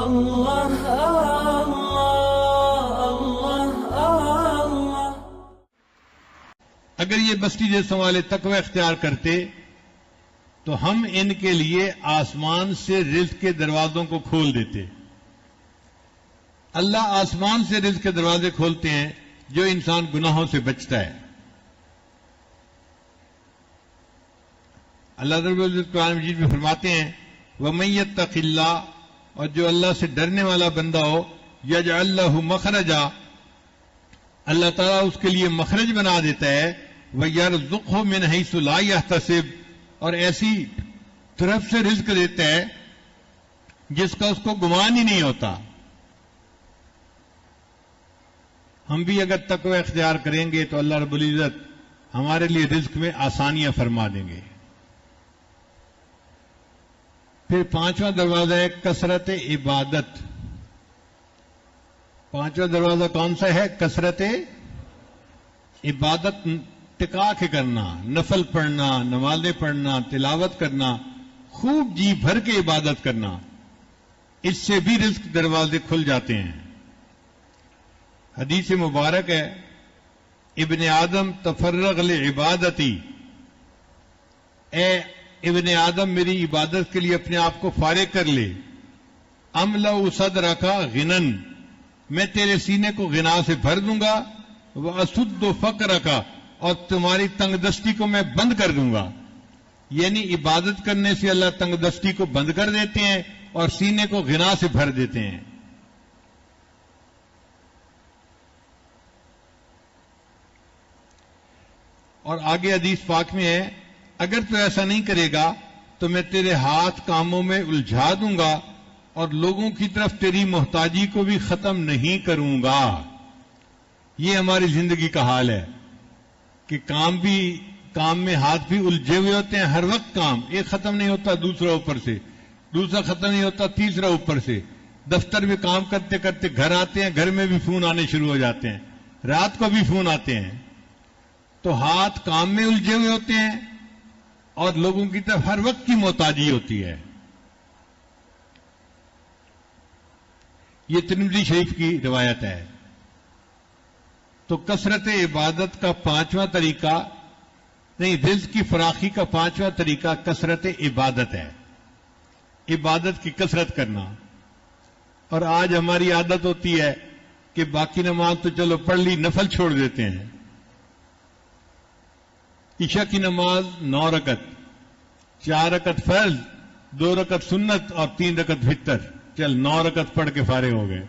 اللہ اللہ۔ اگر یہ بستی جیسوں والے تقوی اختیار کرتے تو ہم ان کے لیے آسمان سے رزق کے دروازوں کو کھول دیتے۔ اللہ آسمان سے رزق کے دروازے کھولتے ہیں جو انسان گناہوں سے بچتا ہے۔ اللہ رب العزت قرآن مجید میں فرماتے ہیں وَمَن يَتَّقِ اللَّهَ، اور جو اللہ سے ڈرنے والا بندہ ہو يَجْعَل لَّهُ مَخْرَجًا، اللہ تعالیٰ اس کے لیے مخرج بنا دیتا ہے، وَيَرْزُقْهُ مِنْ حَيْثُ لَا يَحْتَسِبُ، اور ایسی طرف سے رزق دیتا ہے جس کا اس کو گمان ہی نہیں ہوتا۔ ہم بھی اگر تقوی اختیار کریں گے تو اللہ رب العزت ہمارے لیے رزق میں آسانیاں فرما دیں گے۔ پھر پانچواں دروازہ ہے کثرت عبادت۔ پانچواں دروازہ کون سا ہے؟ کثرت عبادت، ٹکا کے کرنا، نفل پڑھنا، نمازیں پڑھنا، تلاوت کرنا، خوب جی بھر کے عبادت کرنا، اس سے بھی رزق دروازے کھل جاتے ہیں۔ حدیث مبارک ہے ابن آدم تفرغ لعبادتی، اے ابن آدم میری عبادت کے لیے اپنے آپ کو فارغ کر لے، املأ صدرک غنن، میں تیرے سینے کو غنا سے بھر دوں گا، واسد فقرک، اور تمہاری تنگ دستی کو میں بند کر دوں گا۔ یعنی عبادت کرنے سے اللہ تنگ دستی کو بند کر دیتے ہیں اور سینے کو غنا سے بھر دیتے ہیں۔ اور آگے حدیث پاک میں ہے اگر تو ایسا نہیں کرے گا تو میں تیرے ہاتھ کاموں میں الجھا دوں گا اور لوگوں کی طرف تیری محتاجی کو بھی ختم نہیں کروں گا۔ یہ ہماری زندگی کا حال ہے کہ کام میں ہاتھ بھی الجھے ہوئے ہوتے ہیں، ہر وقت کام، ایک ختم نہیں ہوتا دوسرا اوپر سے، دوسرا ختم نہیں ہوتا تیسرا اوپر سے، دفتر میں کام کرتے کرتے گھر آتے ہیں، گھر میں بھی فون آنے شروع ہو جاتے ہیں، رات کو بھی فون آتے ہیں، تو ہاتھ کام میں الجھے ہوئے ہوتے ہیں اور لوگوں کی طرف ہر وقت کی محتاجی ہوتی ہے۔ یہ ترمذی شریف کی روایت ہے۔ تو کثرت عبادت کا پانچواں طریقہ نہیں، رزق کی فراخی کا پانچواں طریقہ کثرت عبادت ہے، عبادت کی کثرت کرنا۔ اور آج ہماری عادت ہوتی ہے کہ باقی نماز تو چلو پڑھ لی، نفل چھوڑ دیتے ہیں۔ عشاء کی نماز 9 رکعت، 4 رکعت فرض، 2 رکعت سنت اور 3 رکعت وتر، چل 9 رکعت پڑھ کے فارغ ہو گئے۔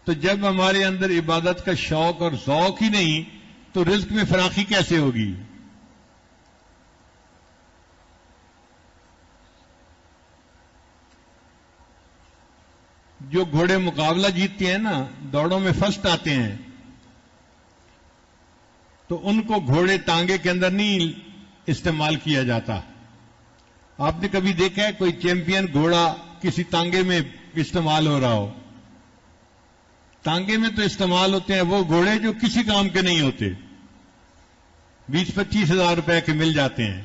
تو جب ہمارے اندر عبادت کا شوق اور ذوق ہی نہیں تو رزق میں فراخی کیسے ہوگی؟ جو گھوڑے مقابلہ جیتتے ہیں نا، دوڑوں میں فرسٹ آتے ہیں، تو ان کو گھوڑے ٹانگے کے اندر نہیں استعمال کیا جاتا۔ آپ نے کبھی دیکھا ہے کوئی چیمپئن گھوڑا کسی تانگے میں استعمال ہو رہا ہو؟ تانگے میں تو استعمال ہوتے ہیں وہ گھوڑے جو کسی کام کے نہیں ہوتے، 20-25 ہزار روپے کے مل جاتے ہیں،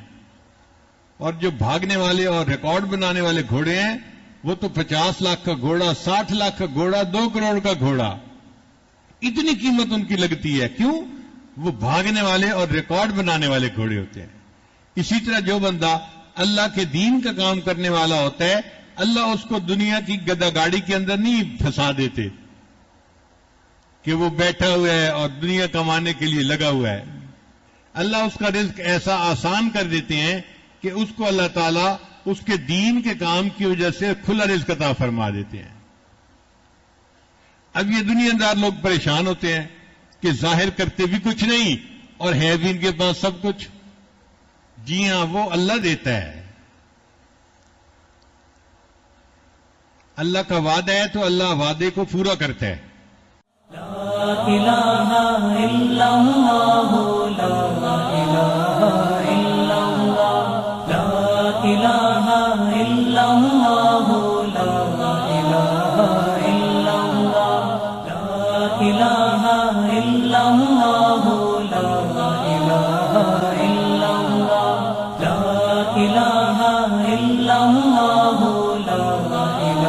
اور جو بھاگنے والے اور ریکارڈ بنانے والے گھوڑے ہیں وہ تو 50 لاکھ کا گھوڑا، 60 لاکھ کا گھوڑا، 2 کروڑ کا گھوڑا، اتنی قیمت ان کی لگتی ہے۔ کیوں؟ وہ بھاگنے والے اور ریکارڈ بنانے والے گھوڑے ہوتے ہیں۔ اسی طرح جو بندہ اللہ کے دین کا کام کرنے والا ہوتا ہے، اللہ اس کو دنیا کی گدا گاڑی کے اندر نہیں پھنسا دیتے کہ وہ بیٹھا ہوا ہے اور دنیا کمانے کے لیے لگا ہوا ہے۔ اللہ اس کا رزق ایسا آسان کر دیتے ہیں کہ اس کو اللہ تعالیٰ اس کے دین کے کام کی وجہ سے کھلا رزق عطا فرما دیتے ہیں۔ اب یہ دنیا دار لوگ پریشان ہوتے ہیں کہ ظاہر کرتے بھی کچھ نہیں اور ہے بھی ان کے پاس سب کچھ۔ جی ہاں، وہ اللہ دیتا ہے، اللہ کا وعدہ ہے تو اللہ وعدے کو پورا کرتا ہے۔ لا الہ الا اللہ، لا الہ الا اللہ، لا الہ الا اللہ، لا الہ الا اللہ، لا الہ الا اللہ، لا الہ الا اللہ، لا الہ الا اللہ، لا